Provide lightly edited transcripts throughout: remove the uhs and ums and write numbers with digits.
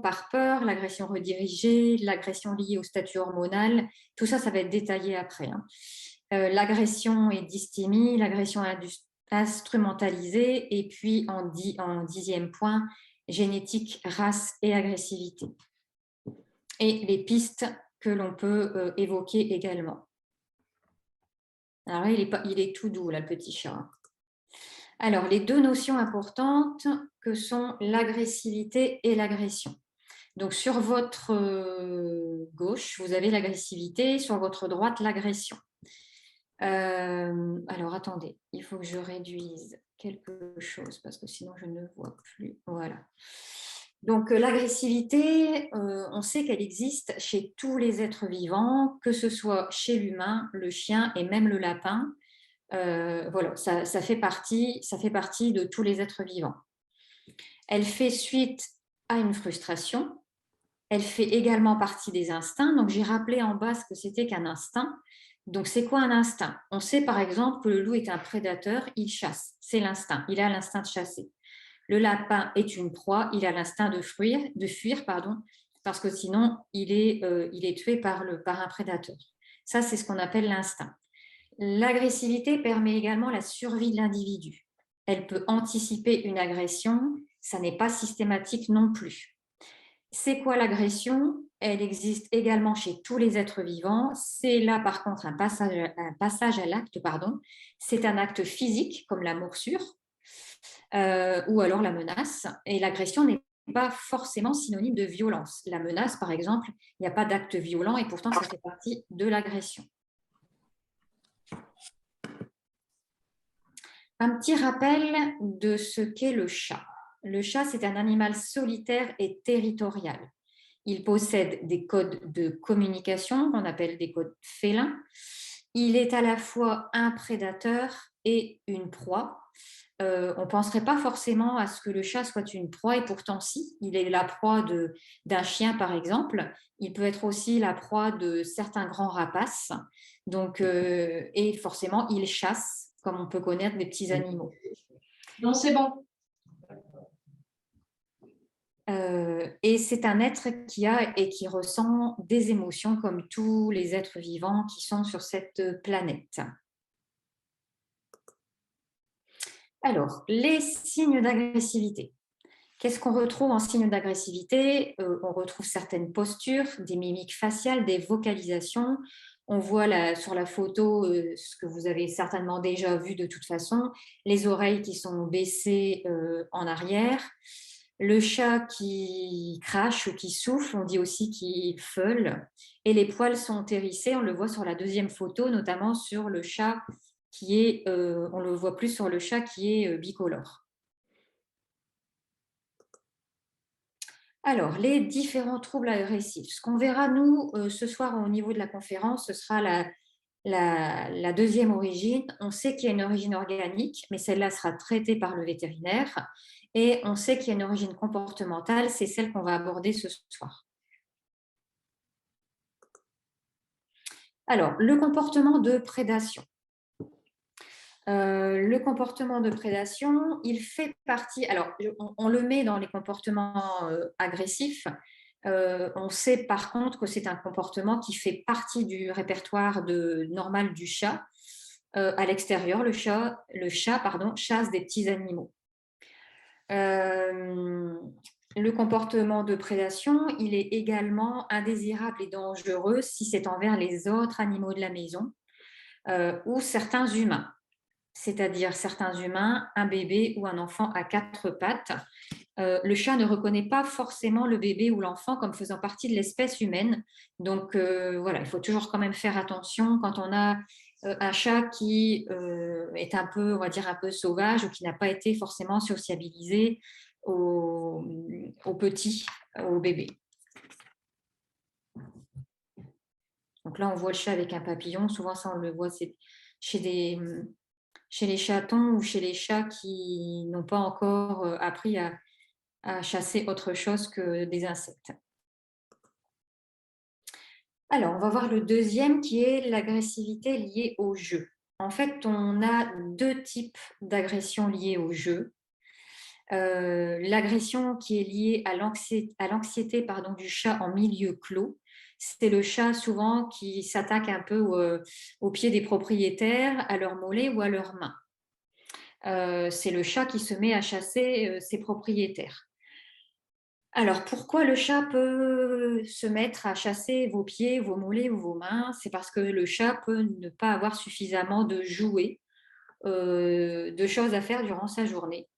par peur, l'agression redirigée, l'agression liée au statut hormonal. Tout ça, ça va être détaillé après. Hein. L'agression et dysthymie, l'agression instrumentalisée, et puis en 10e point, génétique, race et agressivité. Et les pistes que l'on peut évoquer également. Alors là, il est tout doux, là, le petit chat. Alors, les deux notions importantes que sont l'agressivité et l'agression. Donc, sur votre gauche, vous avez l'agressivité, sur votre droite, l'agression. Alors, attendez, il faut que je réduise quelque chose parce que sinon, je ne vois plus. Voilà. Donc, l'agressivité, on sait qu'elle existe chez tous les êtres vivants, que ce soit chez l'humain, le chien et même le lapin. Voilà, ça fait partie de tous les êtres vivants. Elle fait suite à une frustration. Elle fait également partie des instincts. Donc, j'ai rappelé en bas ce que c'était qu'un instinct. Donc, c'est quoi un instinct? On sait par exemple que le loup est un prédateur, il chasse. C'est l'instinct. Il a l'instinct de chasser. Le lapin est une proie, il a l'instinct de fuir, parce que sinon, il est tué par un prédateur. Ça, c'est ce qu'on appelle l'instinct. L'agressivité permet également la survie de l'individu. Elle peut anticiper une agression, ça n'est pas systématique non plus. C'est quoi l'agression? Elle existe également chez tous les êtres vivants. C'est là, par contre, un passage à l'acte. C'est un acte physique, comme la morsure, ou alors la menace. Et l'agression n'est pas forcément synonyme de violence. La menace, par exemple, il n'y a pas d'acte violent et pourtant, ça fait partie de l'agression. Un petit rappel de ce qu'est le chat. Le chat, c'est un animal solitaire et territorial. Il possède des codes de communication qu'on appelle des codes félins. Il est à la fois un prédateur et une proie. On ne penserait pas forcément à ce que le chat soit une proie, et pourtant si, il est la proie d'un chien par exemple. Il peut être aussi la proie de certains grands rapaces. Donc, et forcément, il chasse, comme on peut connaître des petits animaux. Non, c'est bon. Et c'est un être qui a et qui ressent des émotions comme tous les êtres vivants qui sont sur cette planète. Alors, les signes d'agressivité. Qu'est-ce qu'on retrouve en signes d'agressivité? On retrouve certaines postures, des mimiques faciales, des vocalisations. On voit sur la photo ce que vous avez certainement déjà vu de toute façon, les oreilles qui sont baissées en arrière, le chat qui crache ou qui souffle, on dit aussi qu'il feule, et les poils sont hérissés, on le voit sur la deuxième photo, notamment sur le chat qui est, on le voit plus sur le chat qui est bicolore. Alors, les différents troubles agressifs. Ce qu'on verra, nous, ce soir au niveau de la conférence, ce sera la deuxième origine. On sait qu'il y a une origine organique, mais celle-là sera traitée par le vétérinaire. Et on sait qu'il y a une origine comportementale, c'est celle qu'on va aborder ce soir. Alors, le comportement de prédation. Le comportement de prédation, il fait partie, alors on le met dans les comportements agressifs. On sait par contre que c'est un comportement qui fait partie du répertoire normal du chat. À l'extérieur, le chat chasse des petits animaux. Le comportement de prédation, il est également indésirable et dangereux si c'est envers les autres animaux de la maison ou certains humains. C'est-à-dire certains humains, un bébé ou un enfant à 4 pattes. Le chat ne reconnaît pas forcément le bébé ou l'enfant comme faisant partie de l'espèce humaine. Donc voilà, il faut toujours quand même faire attention quand on a un chat qui est un peu, on va dire, un peu sauvage ou qui n'a pas été forcément sociabilisé au petit, au bébé. Donc là, on voit le chat avec un papillon. Souvent, ça, on le voit chez les chatons ou chez les chats qui n'ont pas encore appris à chasser autre chose que des insectes. Alors, on va voir le deuxième qui est l'agressivité liée au jeu. En fait, on a deux types d'agressions liées au jeu. L'agression qui est liée à l'anxiété du chat en milieu clos, c'est le chat souvent qui s'attaque un peu aux pieds des propriétaires, à leurs mollets ou à leurs mains. C'est le chat qui se met à chasser ses propriétaires. Alors, pourquoi le chat peut se mettre à chasser vos pieds, vos mollets ou vos mains? C'est parce que le chat peut ne pas avoir suffisamment de jouets, de choses à faire durant sa journée.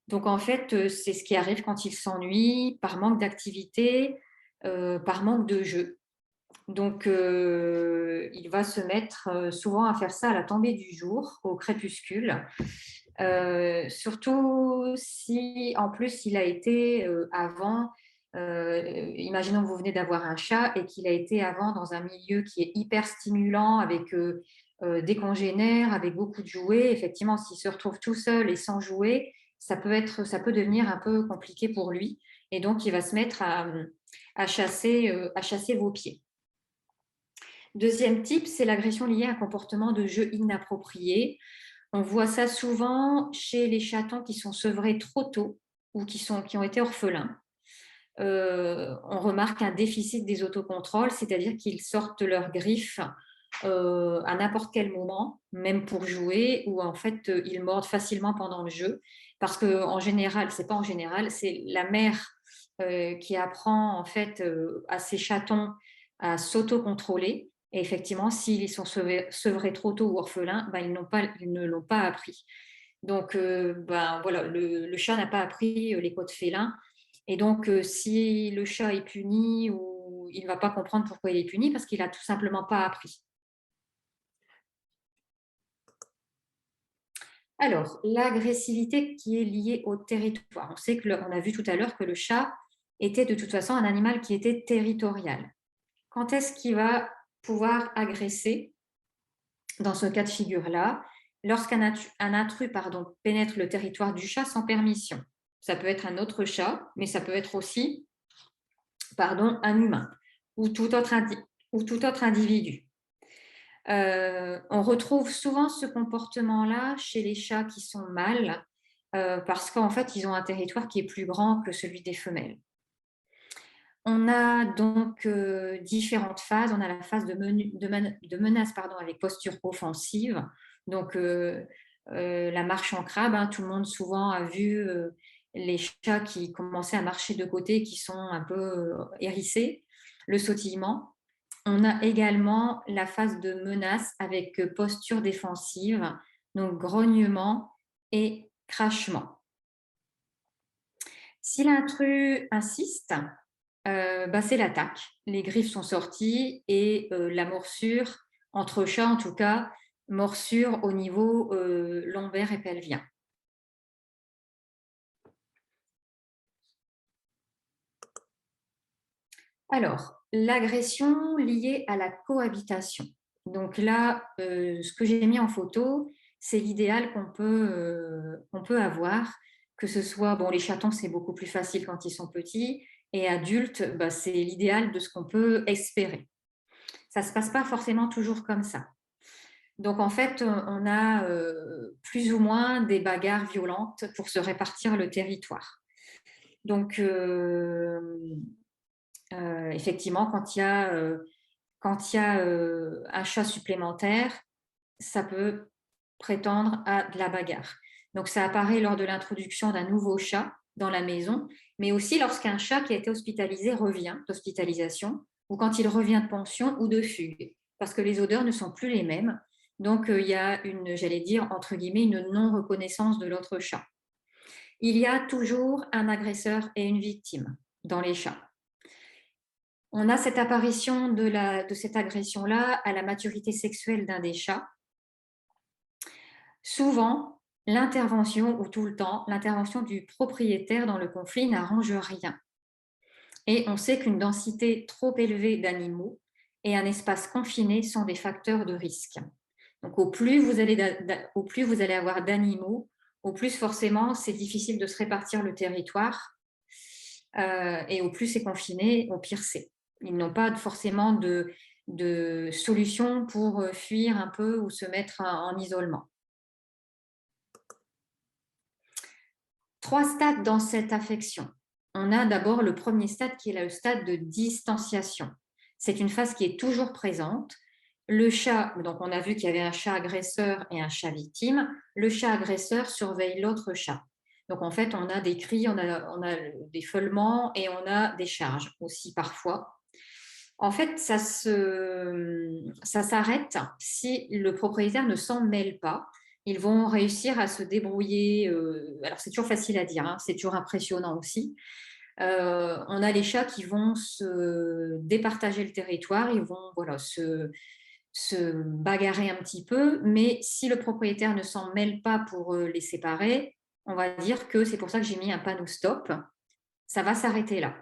Donc, en fait, c'est ce qui arrive quand il s'ennuie, par manque d'activité, par manque de jeu. Donc, il va se mettre souvent à faire ça à la tombée du jour, au crépuscule. Surtout si, en plus, il a été avant, imaginons que vous venez d'avoir un chat et qu'il a été avant dans un milieu qui est hyper stimulant, avec des congénères, avec beaucoup de jouets. Effectivement, s'il se retrouve tout seul et sans jouets, ça peut devenir un peu compliqué pour lui. Et donc, il va se mettre à chasser vos pieds. Deuxième type, c'est l'agression liée à un comportement de jeu inapproprié. On voit ça souvent chez les chatons qui sont sevrés trop tôt ou qui ont été orphelins. On remarque un déficit des autocontrôles, c'est-à-dire qu'ils sortent leurs griffes à n'importe quel moment, même pour jouer, ou en fait ils mordent facilement pendant le jeu, parce que en général, c'est pas en général, c'est la mère qui apprend en fait à ses chatons à s'autocontrôler. Et effectivement, s'ils sont sevrés trop tôt ou orphelins, ben, ils ne l'ont pas appris. Donc, ben, voilà, le chat n'a pas appris les codes félins. Et donc, si le chat est puni, ou il ne va pas comprendre pourquoi il est puni, parce qu'il n'a tout simplement pas appris. Alors, l'agressivité qui est liée au territoire. On sait on a vu tout à l'heure que le chat était de toute façon un animal qui était territorial. Quand est-ce qu'il va pouvoir agresser dans ce cas de figure-là? Lorsqu'un intrus pénètre le territoire du chat sans permission. Ça peut être un autre chat, mais ça peut être aussi un humain ou tout autre individu. On retrouve souvent ce comportement-là chez les chats qui sont mâles, parce qu'en fait, ils ont un territoire qui est plus grand que celui des femelles. On a donc différentes phases. On a la phase de menace avec posture offensive. Donc, la marche en crabe, hein, tout le monde souvent a vu les chats qui commençaient à marcher de côté, qui sont un peu hérissés, le sautillement. On a également la phase de menace avec posture défensive, donc grognement et crachement. Si l'intrus insiste, c'est l'attaque. Les griffes sont sorties et la morsure, entre chats en tout cas, morsure au niveau lombaire et pelvien. Alors, l'agression liée à la cohabitation. Donc là, ce que j'ai mis en photo, c'est l'idéal qu'on peut avoir, que ce soit, bon, les chatons, c'est beaucoup plus facile quand ils sont petits, et adultes, c'est l'idéal de ce qu'on peut espérer. Ça ne se passe pas forcément toujours comme ça. Donc, en fait, on a plus ou moins des bagarres violentes pour se répartir le territoire. Donc, effectivement, quand il y a un chat supplémentaire, ça peut prétendre à de la bagarre. Donc, ça apparaît lors de l'introduction d'un nouveau chat dans la maison, mais aussi lorsqu'un chat qui a été hospitalisé revient d'hospitalisation, ou quand il revient de pension ou de fugue, parce que les odeurs ne sont plus les mêmes. Donc, il y a j'allais dire, entre guillemets, une non-reconnaissance de l'autre chat. Il y a toujours un agresseur et une victime dans les chats. On a cette apparition de cette agression-là à la maturité sexuelle d'un des chats. Souvent, l'intervention, ou tout le temps, l'intervention du propriétaire dans le conflit n'arrange rien. Et on sait qu'une densité trop élevée d'animaux et un espace confiné sont des facteurs de risque. Donc, au plus vous allez avoir d'animaux, au plus forcément c'est difficile de se répartir le territoire, et au plus c'est confiné, au pire c'est. Ils n'ont pas forcément de solution pour fuir un peu ou se mettre en isolement. 3 stades dans cette affection. On a d'abord le premier stade qui est le stade de distanciation. C'est une phase qui est toujours présente. Le chat, donc on a vu qu'il y avait un chat agresseur et un chat victime. Le chat agresseur surveille l'autre chat. Donc en fait, on a des cris, on a des feulements et on a des charges aussi parfois. En fait, ça s'arrête si le propriétaire ne s'en mêle pas. Ils vont réussir à se débrouiller. Alors, c'est toujours facile à dire, hein, c'est toujours impressionnant aussi. On a les chats qui vont se départager le territoire, ils vont voilà, se bagarrer un petit peu, mais si le propriétaire ne s'en mêle pas pour les séparer, on va dire que c'est pour ça que j'ai mis un panneau stop. Ça va s'arrêter là.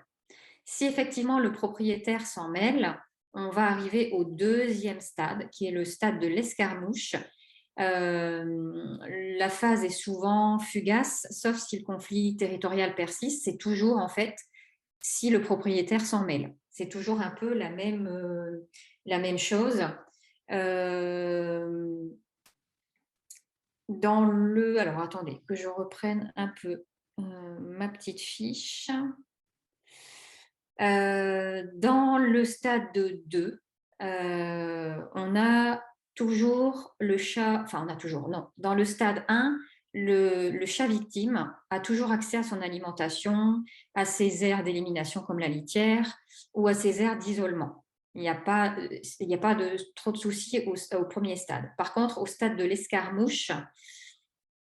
Si effectivement le propriétaire s'en mêle, on va arriver au deuxième stade, qui est le stade de l'escarmouche. La phase est souvent fugace, sauf si le conflit territorial persiste. C'est toujours en fait si le propriétaire s'en mêle. C'est toujours un peu la même chose. Alors attendez, que je reprenne un peu ma petite fiche. Dans le stade de 2, on a toujours le chat, enfin on a toujours, non, dans le stade 1, le chat victime a toujours accès à son alimentation, à ses aires d'élimination comme la litière ou à ses aires d'isolement. Il n'y a pas trop de soucis au premier stade. Par contre, au stade de l'escarmouche,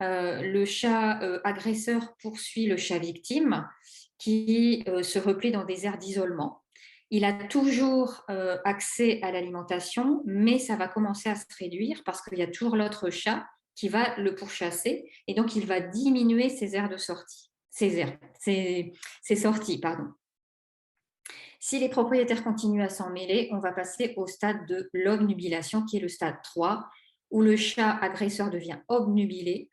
le chat agresseur poursuit le chat victime qui se replie dans des aires d'isolement. Il a toujours accès à l'alimentation, mais ça va commencer à se réduire parce qu'il y a toujours l'autre chat qui va le pourchasser et donc il va diminuer ses aires de sortie, ses sorties, pardon. Si les propriétaires continuent à s'en mêler, on va passer au stade de l'obnubilation, qui est le stade 3, où le chat agresseur devient obnubilé.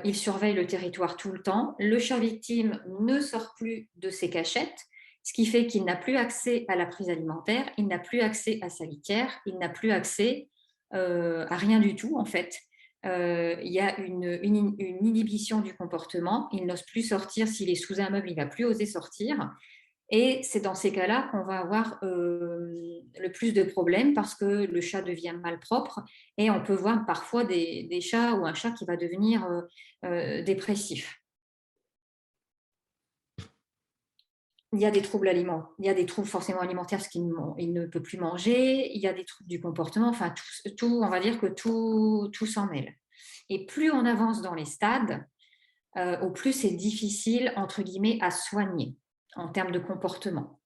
Il surveille le territoire tout le temps. Le chat victime ne sort plus de ses cachettes, ce qui fait qu'il n'a plus accès à la prise alimentaire, il n'a plus accès à sa litière, il n'a plus accès à rien du tout en fait. Il y a une inhibition du comportement, il n'ose plus sortir, s'il est sous un meuble, il ne va plus oser sortir. Et c'est dans ces cas-là qu'on va avoir le plus de problèmes parce que le chat devient malpropre et on peut voir parfois des chats ou un chat qui va devenir dépressif. Il y a des troubles alimentaires, il y a des troubles forcément alimentaires parce qu'il ne peut plus manger, il y a des troubles du comportement, enfin tout on va dire que tout s'en mêle. Et plus on avance dans les stades, au plus c'est difficile, entre guillemets, à soigner en termes de comportement.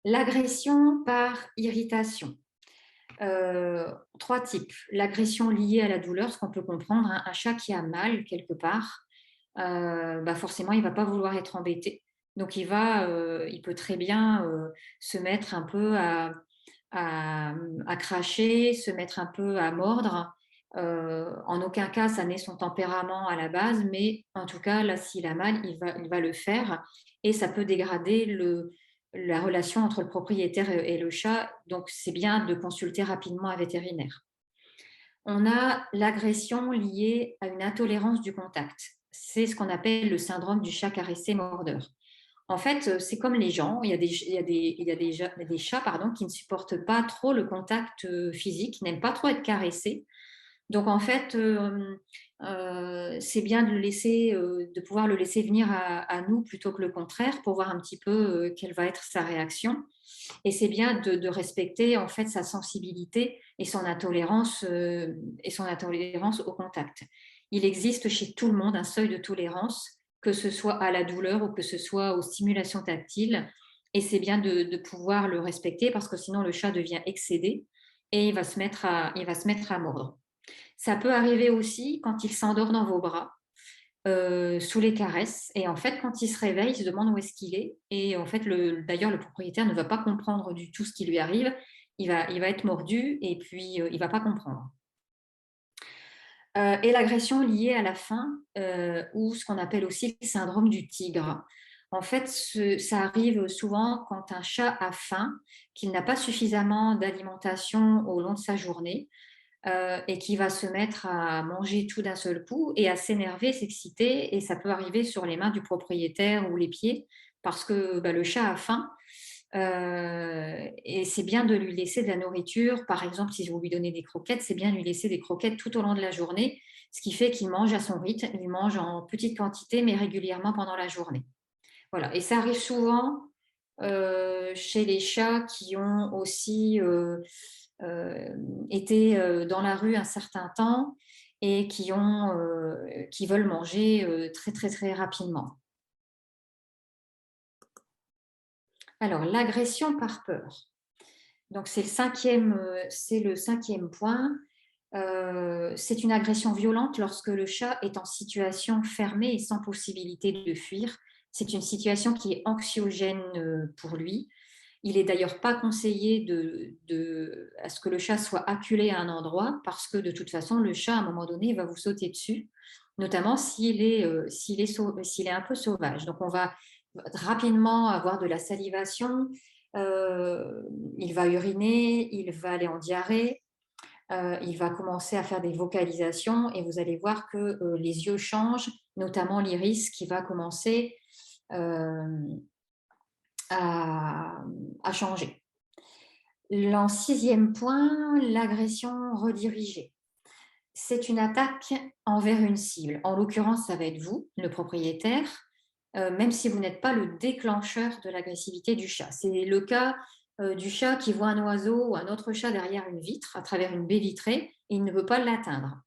L'agression par irritation. 3 types. L'agression liée à la douleur, ce qu'on peut comprendre, hein, un chat qui a mal quelque part, forcément, il ne va pas vouloir être embêté. Donc, il peut très bien se mettre un peu à cracher, se mettre un peu à mordre. En aucun cas, ça n'est son tempérament à la base, mais en tout cas, là, s'il a mal, il va le faire et ça peut dégrader la relation entre le propriétaire et le chat. Donc, c'est bien de consulter rapidement un vétérinaire. On a l'agression liée à une intolérance du contact. C'est ce qu'on appelle le syndrome du chat caressé mordeur. En fait, c'est comme les gens, il y a des chats qui ne supportent pas trop le contact physique, qui n'aiment pas trop être caressés. Donc en fait, c'est bien de pouvoir le laisser venir à nous plutôt que le contraire pour voir un petit peu quelle va être sa réaction. Et c'est bien de respecter en fait sa sensibilité et son intolérance au contact. Il existe chez tout le monde un seuil de tolérance, que ce soit à la douleur ou que ce soit aux stimulations tactiles. Et c'est bien de pouvoir le respecter parce que sinon le chat devient excédé et il va se mettre à mordre. Ça peut arriver aussi quand il s'endort dans vos bras, sous les caresses. Et en fait, quand il se réveille, il se demande où est-ce qu'il est. Et en fait, d'ailleurs, le propriétaire ne va pas comprendre du tout ce qui lui arrive. Il va être mordu et puis il ne va pas comprendre. Et l'agression liée à la faim, ou ce qu'on appelle aussi le syndrome du tigre. En fait, ça arrive souvent quand un chat a faim, qu'il n'a pas suffisamment d'alimentation au long de sa journée. et qui va se mettre à manger tout d'un seul coup et à s'énerver, s'exciter, et ça peut arriver sur les mains du propriétaire ou les pieds parce que le chat a faim. Et c'est bien de lui laisser de la nourriture. Par exemple, si vous lui donnez des croquettes, c'est bien de lui laisser des croquettes tout au long de la journée, ce qui fait qu'il mange à son rythme, il mange en petite quantité, mais régulièrement pendant la journée. Voilà, et ça arrive souvent chez les chats qui ont aussi été dans la rue un certain temps et qui veulent manger très, très, très rapidement. Alors, l'agression par peur. Donc, c'est le cinquième point. C'est une agression violente lorsque le chat est en situation fermée et sans possibilité de fuir. C'est une situation qui est anxiogène pour lui. Il n'est d'ailleurs pas conseillé à ce que le chat soit acculé à un endroit parce que de toute façon, le chat, à un moment donné, va vous sauter dessus, notamment s'il est un peu sauvage. Donc, on va rapidement avoir de la salivation, il va uriner, il va aller en diarrhée, il va commencer à faire des vocalisations et vous allez voir que les yeux changent, notamment l'iris qui va commencer à, à changer. En sixième point, l'agression redirigée. C'est une attaque envers une cible. En l'occurrence, ça va être vous, le propriétaire, même si vous n'êtes pas le déclencheur de l'agressivité du chat. C'est le cas du chat qui voit un oiseau ou un autre chat derrière une vitre, à travers une baie vitrée, et il ne veut pas l'atteindre.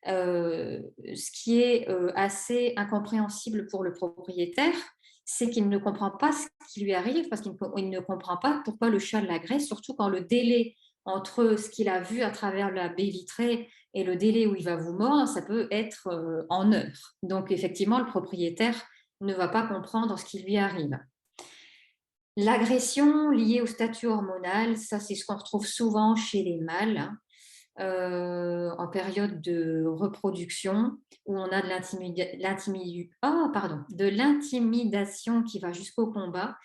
Ce qui est assez incompréhensible pour le propriétaire, c'est qu'il ne comprend pas ce qui lui arrive parce qu'il ne comprend pas pourquoi le chat l'agresse, surtout quand le délai entre ce qu'il a vu à travers la baie vitrée et le délai où il va vous mordre, ça peut être en heures. Donc effectivement, le propriétaire ne va pas comprendre ce qui lui arrive. L'agression liée au statut hormonal, ça c'est ce qu'on retrouve souvent chez les mâles, hein. En période de reproduction où on a de l'intimidation qui va jusqu'au combat.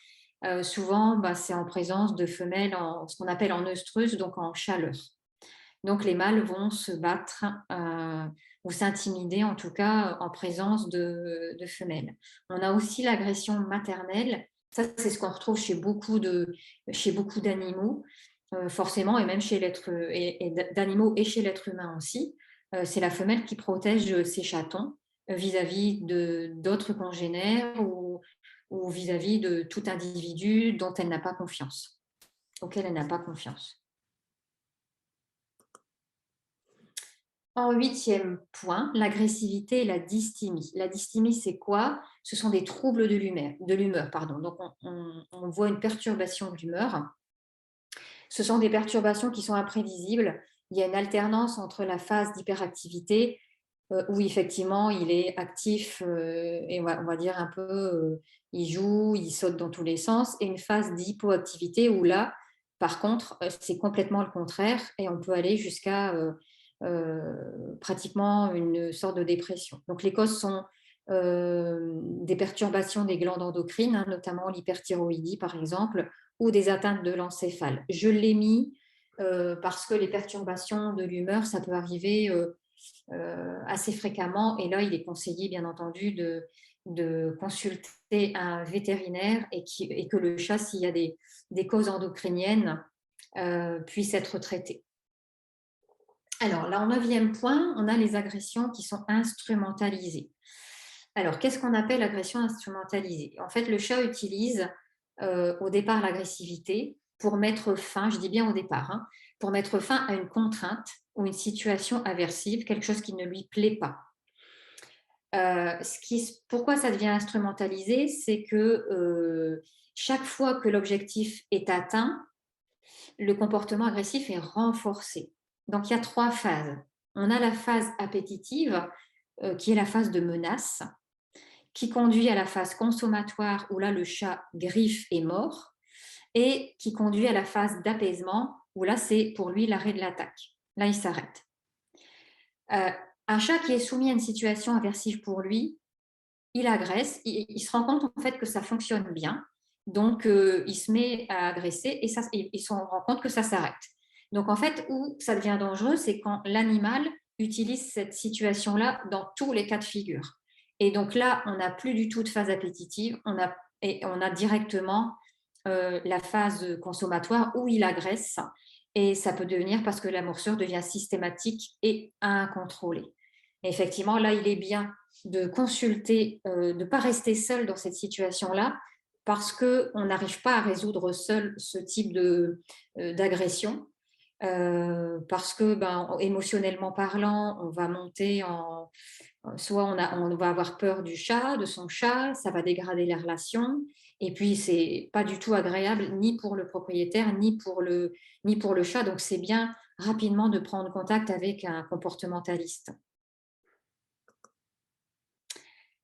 Souvent, c'est en présence de femelles, ce qu'on appelle en œstrus, donc en chaleur. Donc les mâles vont se battre ou s'intimider, en tout cas en présence de femelles. On a aussi l'agression maternelle. Ça, c'est ce qu'on retrouve chez beaucoup d'animaux. Forcément, et même chez l'être d'animaux et chez l'être humain aussi, c'est la femelle qui protège ses chatons vis-à-vis d'autres congénères ou vis-à-vis de tout individu dont elle n'a pas confiance, auquel elle n'a pas confiance. En huitième point, l'agressivité et la dysthymie. La dysthymie, c'est quoi? Ce sont des troubles de l'humeur. Donc, on voit une perturbation de l'humeur. Ce sont des perturbations qui sont imprévisibles. Il y a une alternance entre la phase d'hyperactivité, où effectivement il est actif et on va dire un peu, il joue, il saute dans tous les sens, et une phase d'hypoactivité où là, par contre, c'est complètement le contraire et on peut aller jusqu'à pratiquement une sorte de dépression. Donc les causes sont des perturbations des glandes endocrines, hein, notamment l'hyperthyroïdie par exemple, ou des atteintes de l'encéphale. Je l'ai mis parce que les perturbations de l'humeur, ça peut arriver assez fréquemment, et là il est conseillé bien entendu de consulter un vétérinaire et que le chat, s'il y a des causes endocriniennes, puisse être traité. Alors là, en 9e point, on a les agressions qui sont instrumentalisées. Alors, qu'est-ce qu'on appelle agression instrumentalisée? En fait, le chat utilise au départ l'agressivité pour mettre fin, je dis bien au départ, hein, pour mettre fin à une contrainte ou une situation aversive, quelque chose qui ne lui plaît pas. Pourquoi ça devient instrumentalisé? C'est que chaque fois que l'objectif est atteint, le comportement agressif est renforcé. Donc, il y a 3 phases. On a la phase appétitive, qui est la phase de menace, qui conduit à la phase consommatoire, où là, le chat griffe et mord, et qui conduit à la phase d'apaisement, où là, c'est pour lui l'arrêt de l'attaque. Là, il s'arrête. Un chat qui est soumis à une situation aversive pour lui, il agresse, il se rend compte en fait que ça fonctionne bien, donc il se met à agresser et il se rend compte que ça s'arrête. Donc, en fait, où ça devient dangereux, c'est quand l'animal utilise cette situation-là dans tous les cas de figure. Et donc là, on n'a plus du tout de phase appétitive, et on a directement la phase consommatoire où il agresse. Et ça peut devenir parce que la morsure devient systématique et incontrôlée. Et effectivement, là, il est bien de consulter, de ne pas rester seul dans cette situation-là, parce qu'on n'arrive pas à résoudre seul ce type d'agression. Parce que émotionnellement parlant, on va monter soit on va avoir peur du chat, de son chat, ça va dégrader les relations, et puis c'est pas du tout agréable ni pour le propriétaire ni pour le chat, donc c'est bien rapidement de prendre contact avec un comportementaliste.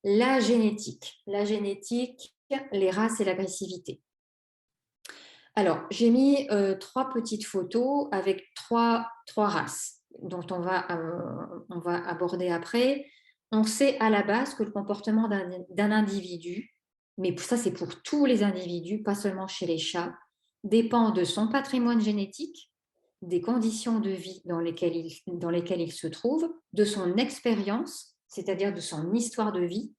La génétique, les races et l'agressivité. Alors, j'ai mis 3 petites photos avec trois races dont on va aborder après. On sait à la base que le comportement d'un individu, mais ça c'est pour tous les individus, pas seulement chez les chats, dépend de son patrimoine génétique, des conditions de vie dans lesquelles il se trouve, de son expérience, c'est-à-dire de son histoire de vie,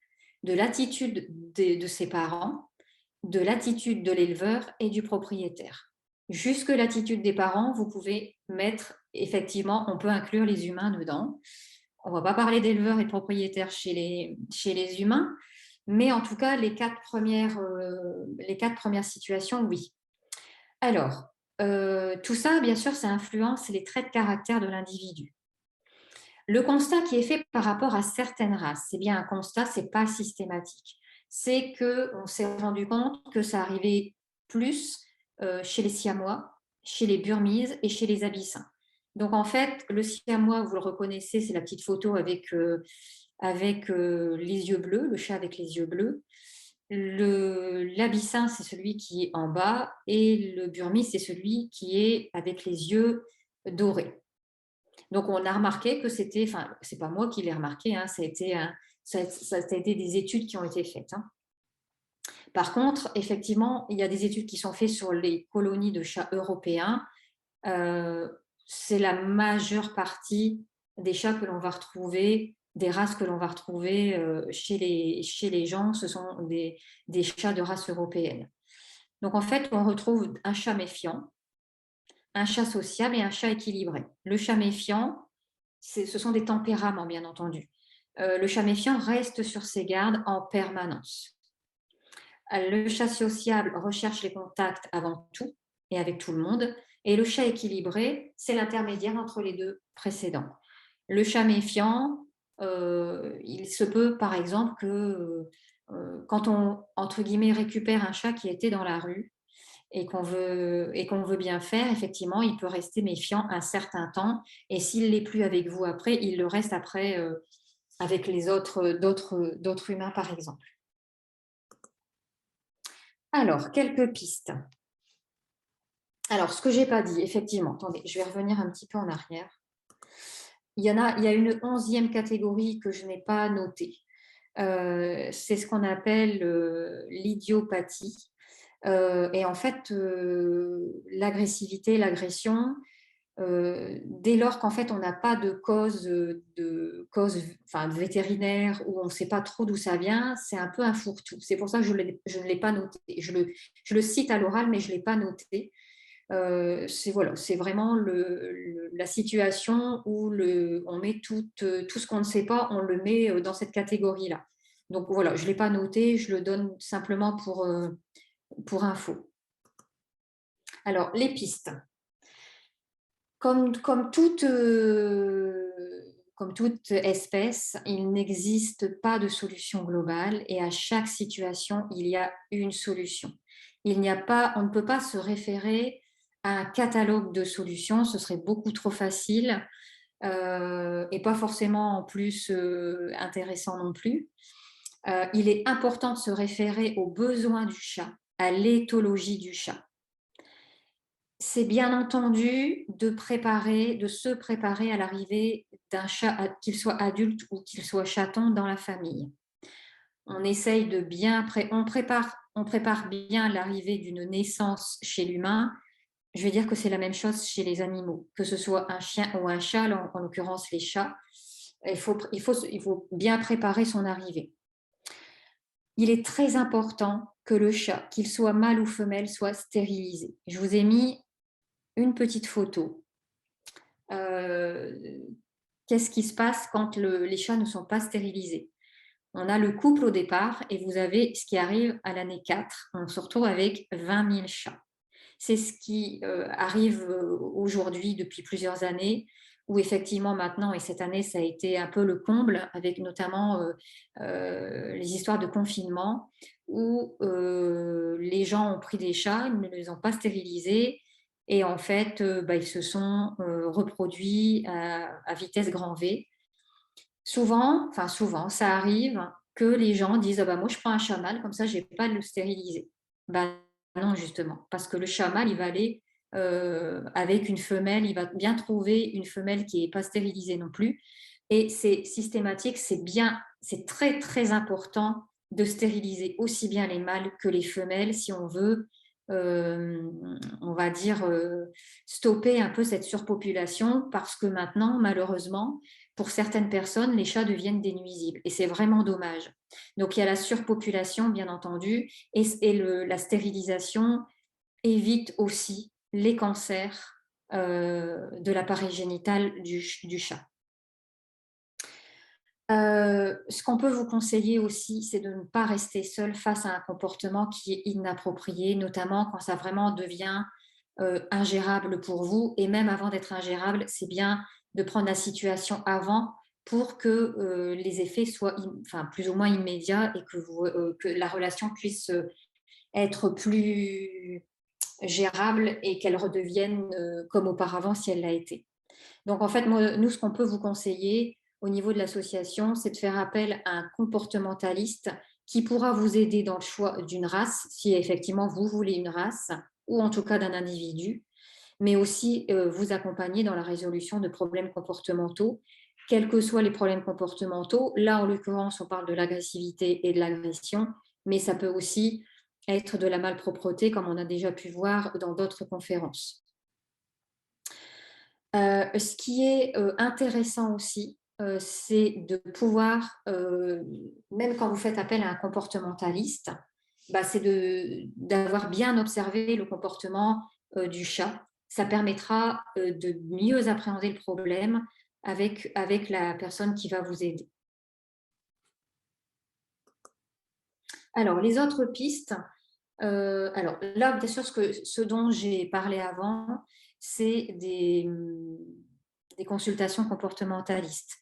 de l'attitude de ses parents, de l'attitude de l'éleveur et du propriétaire. Jusque l'attitude des parents, vous pouvez mettre, effectivement, on peut inclure les humains dedans. On ne va pas parler d'éleveurs et de propriétaires chez les humains, mais en tout cas, les quatre premières situations, oui. Alors, tout ça, bien sûr, ça influence les traits de caractère de l'individu. Le constat qui est fait par rapport à certaines races, c'est bien un constat, ce n'est pas systématique. C'est qu'on s'est rendu compte que ça arrivait plus chez les Siamois, chez les Burmese et chez les Abyssins. Donc en fait, le Siamois, vous le reconnaissez, c'est la petite photo avec les yeux bleus, le chat avec les yeux bleus. L'Abyssin, c'est celui qui est en bas, et le Burmese, c'est celui qui est avec les yeux dorés. Donc, on a remarqué que c'était, enfin, c'est pas moi qui l'ai remarqué, hein, ça a été des études qui ont été faites. Hein. Par contre, effectivement, il y a des études qui sont faites sur les colonies de chats européens. C'est la majeure partie des chats que l'on va retrouver, des races que l'on va retrouver chez les gens, ce sont des chats de race européenne. Donc, en fait, on retrouve un chat méfiant, un chat sociable et un chat équilibré. Le chat méfiant, ce sont des tempéraments, bien entendu. Le chat méfiant reste sur ses gardes en permanence. Le chat sociable recherche les contacts avant tout et avec tout le monde. Et le chat équilibré, c'est l'intermédiaire entre les deux précédents. Le chat méfiant, il se peut par exemple que quand on, entre guillemets, récupère un chat qui était dans la rue, et qu'on veut bien faire, effectivement, il peut rester méfiant un certain temps. Et s'il ne l'est plus avec vous après, il le reste après avec les d'autres humains, par exemple. Alors, quelques pistes. Alors, ce que je n'ai pas dit, effectivement, attendez, je vais revenir un petit peu en arrière. Il y a une 11e catégorie que je n'ai pas notée. C'est ce qu'on appelle l'idiopathie. Et en fait, l'agressivité, l'agression, dès lors qu'en fait on n'a pas de cause vétérinaire, ou on ne sait pas trop d'où ça vient, c'est un peu un fourre-tout. C'est pour ça que je ne l'ai pas noté. Je le cite à l'oral, mais je ne l'ai pas noté. C'est vraiment la situation où on met tout ce qu'on ne sait pas, on le met dans cette catégorie-là. Donc voilà, je ne l'ai pas noté, je le donne simplement pour info. Alors, les pistes. Comme toute espèce, il n'existe pas de solution globale, et à chaque situation, il y a une solution. On ne peut pas se référer à un catalogue de solutions, ce serait beaucoup trop facile et pas forcément en plus intéressant non plus. Il est important de se référer aux besoins du chat, à l'éthologie du chat. C'est bien entendu de se préparer à l'arrivée d'un chat, qu'il soit adulte ou qu'il soit chaton, dans la famille. On essaye de on prépare bien l'arrivée d'une naissance chez l'humain je vais dire que c'est la même chose chez les animaux, que ce soit un chien ou un chat, en l'occurrence les chats, il faut bien préparer son arrivée. Il est très important que le chat, qu'il soit mâle ou femelle, soit stérilisé. Je vous ai mis une petite photo. Qu'est-ce qui se passe quand les chats ne sont pas stérilisés? On a le couple au départ et vous avez ce qui arrive à l'année 4. On se retrouve avec 20 000 chats. C'est ce qui arrive aujourd'hui depuis plusieurs années, où effectivement maintenant, et cette année, ça a été un peu le comble, avec notamment les histoires de confinement, où les gens ont pris des chats, ils ne les ont pas stérilisés, et en fait, ils se sont reproduits à vitesse grand V. Souvent, ça arrive que les gens disent: «Ah bah, moi je prends un chat mâle, comme ça j'ai pas à le stériliser». Ben non, justement, parce que le chat mâle, il va aller avec une femelle, il va bien trouver une femelle qui n'est pas stérilisée non plus. Et c'est systématique, c'est très très important de stériliser aussi bien les mâles que les femelles si on veut, on va dire, stopper un peu cette surpopulation, parce que maintenant, malheureusement, pour certaines personnes, les chats deviennent des nuisibles et c'est vraiment dommage. Donc il y a la surpopulation, bien entendu, et la stérilisation évite aussi les cancers de l'appareil génital du chat. Ce qu'on peut vous conseiller aussi, c'est de ne pas rester seul face à un comportement qui est inapproprié, notamment quand ça vraiment devient ingérable pour vous. Et même avant d'être ingérable, c'est bien de prendre la situation avant pour que les effets soient plus ou moins immédiats et que la relation puisse être plus gérable et qu'elle redevienne comme auparavant si elle l'a été. Donc en fait, nous, ce qu'on peut vous conseiller au niveau de l'association, c'est de faire appel à un comportementaliste qui pourra vous aider dans le choix d'une race, si effectivement vous voulez une race, ou en tout cas d'un individu, mais aussi vous accompagner dans la résolution de problèmes comportementaux, quels que soient les problèmes comportementaux. Là, en l'occurrence, on parle de l'agressivité et de l'agression, mais ça peut aussi être de la malpropreté, comme on a déjà pu voir dans d'autres conférences. Ce qui est intéressant aussi, c'est de pouvoir, même quand vous faites appel à un comportementaliste, c'est d'avoir bien observé le comportement du chat. Ça permettra de mieux appréhender le problème avec la personne qui va vous aider. Alors, les autres pistes, alors là, bien sûr, ce dont j'ai parlé avant, c'est des consultations comportementalistes.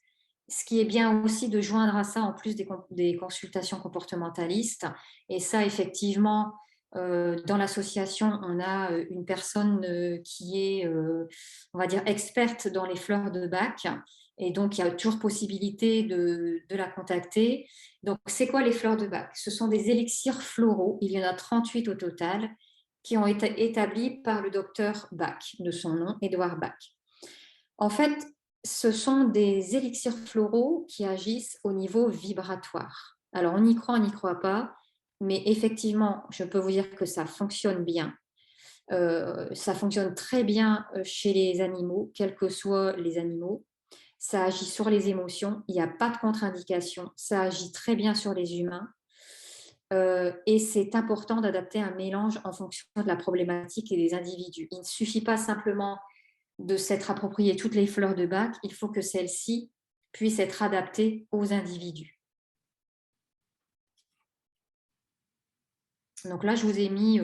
Ce qui est bien aussi de joindre à ça, en plus des consultations comportementalistes, et ça, effectivement, dans l'association, on a une personne qui est, on va dire, experte dans les fleurs de Bach, et donc il y a toujours possibilité de la contacter. Donc, c'est quoi les fleurs de Bach? Ce sont des élixirs floraux, il y en a 38 au total, qui ont été établis par le docteur Bach, de son nom, Édouard Bach. En fait, ce sont des élixirs floraux qui agissent au niveau vibratoire. Alors, on y croit, on n'y croit pas, mais effectivement, je peux vous dire que ça fonctionne bien. Ça fonctionne très bien chez les animaux, quels que soient les animaux. Ça agit sur les émotions, il n'y a pas de contre-indication, ça agit très bien sur les humains. Et c'est important d'adapter un mélange en fonction de la problématique et des individus. Il ne suffit pas simplement de s'être approprié toutes les fleurs de Bach, il faut que celles-ci puissent être adaptées aux individus. Donc là, je vous ai mis,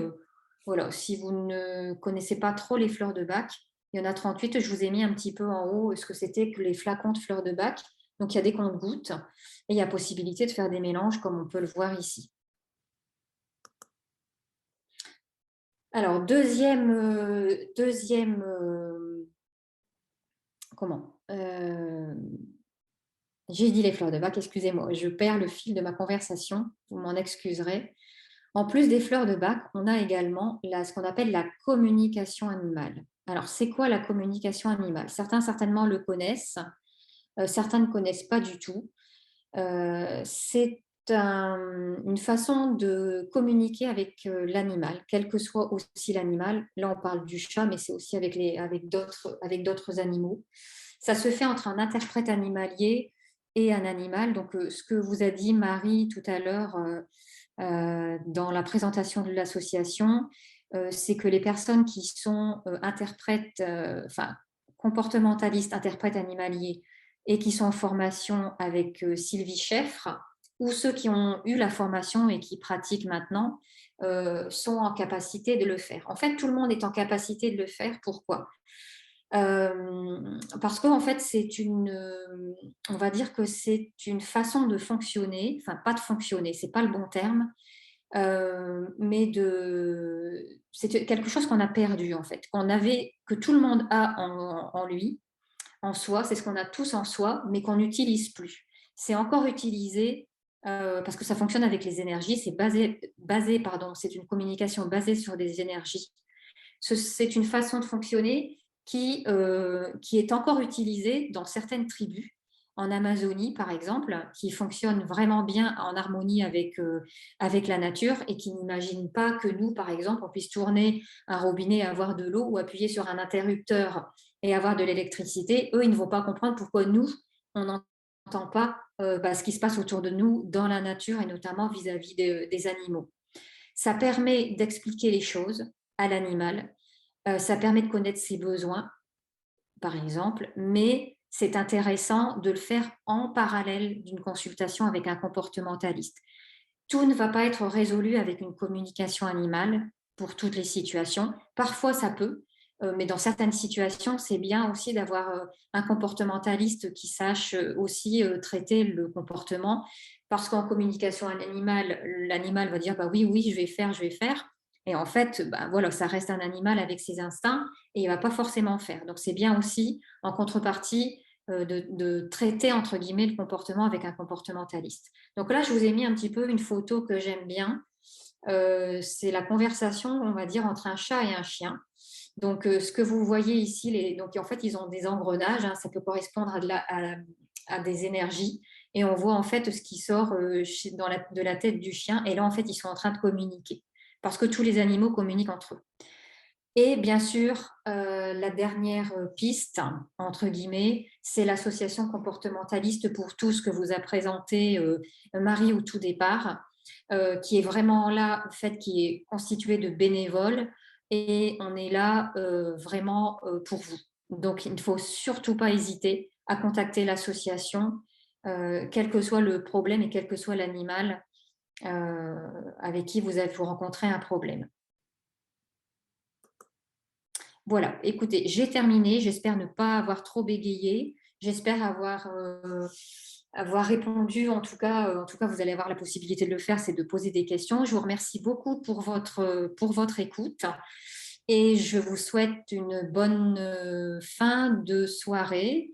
voilà, si vous ne connaissez pas trop les fleurs de Bach, il y en a 38, je vous ai mis un petit peu en haut ce que c'était que les flacons de fleurs de Bach. Donc il y a des comptes-gouttes et il y a possibilité de faire des mélanges comme on peut le voir ici. Alors, comment j'ai dit les fleurs de Bach, excusez-moi, je perds le fil de ma conversation, vous m'en excuserez. En plus des fleurs de Bach, on a également ce qu'on appelle la communication animale. Alors, c'est quoi la communication animale? Certains certainement le connaissent, certains ne connaissent pas du tout. C'est une façon de communiquer avec l'animal, quel que soit aussi l'animal. Là, on parle du chat, mais c'est aussi avec d'autres animaux. Ça se fait entre un interprète animalier et un animal. Donc, ce que vous a dit Marie tout à l'heure dans la présentation de l'association, c'est que les personnes qui sont interprètes, enfin, comportementalistes, interprètes animaliers, et qui sont en formation avec Sylvie Cheffre, ou ceux qui ont eu la formation et qui pratiquent maintenant, sont en capacité de le faire. En fait, tout le monde est en capacité de le faire. Pourquoi? Parce qu'en fait, on va dire que c'est une façon de fonctionner, enfin pas de fonctionner, c'est pas le bon terme, mais c'est quelque chose qu'on a perdu en fait, que tout le monde a en lui, en soi, c'est ce qu'on a tous en soi, mais qu'on n'utilise plus. C'est encore utilisé parce que ça fonctionne avec les énergies, c'est une communication basée sur des énergies. C'est une façon de fonctionner qui est encore utilisée dans certaines tribus, en Amazonie par exemple, qui fonctionnent vraiment bien en harmonie avec la nature et qui n'imaginent pas que nous, par exemple, on puisse tourner un robinet et avoir de l'eau ou appuyer sur un interrupteur et avoir de l'électricité. Eux, ils ne vont pas comprendre pourquoi nous, on n'entend pas ce qui se passe autour de nous dans la nature et notamment vis-à-vis des animaux. Ça permet d'expliquer les choses à l'animal, ça permet de connaître ses besoins, par exemple, mais c'est intéressant de le faire en parallèle d'une consultation avec un comportementaliste. Tout ne va pas être résolu avec une communication animale pour toutes les situations. Parfois, ça peut, mais dans certaines situations, c'est bien aussi d'avoir un comportementaliste qui sache aussi traiter le comportement, parce qu'en communication animale, l'animal va dire bah oui, oui, je vais faire. Et en fait, bah, voilà, ça reste un animal avec ses instincts et il ne va pas forcément faire. Donc, c'est bien aussi, en contrepartie, de traiter, entre guillemets, le comportement avec un comportementaliste. Donc là, je vous ai mis un petit peu une photo que j'aime bien. C'est la conversation, on va dire, entre un chat et un chien. Donc, ce que vous voyez ici, donc en fait, ils ont des engrenages, hein, ça peut correspondre à des énergies. Et on voit en fait ce qui sort de la tête du chien. Et là, en fait, ils sont en train de communiquer. Parce que tous les animaux communiquent entre eux. Et bien sûr, la dernière piste, entre guillemets, c'est l'association comportementaliste pour tous que vous a présenté Marie au tout départ, qui est vraiment là, en fait, qui est constituée de bénévoles et on est là vraiment pour vous. Donc, il ne faut surtout pas hésiter à contacter l'association, quel que soit le problème et quel que soit l'animal avec qui vous rencontrez un problème. Voilà, écoutez, j'ai terminé. J'espère ne pas avoir trop bégayé. J'espère avoir répondu. En tout cas, vous allez avoir la possibilité de le faire, c'est de poser des questions. Je vous remercie beaucoup pour votre écoute et je vous souhaite une bonne fin de soirée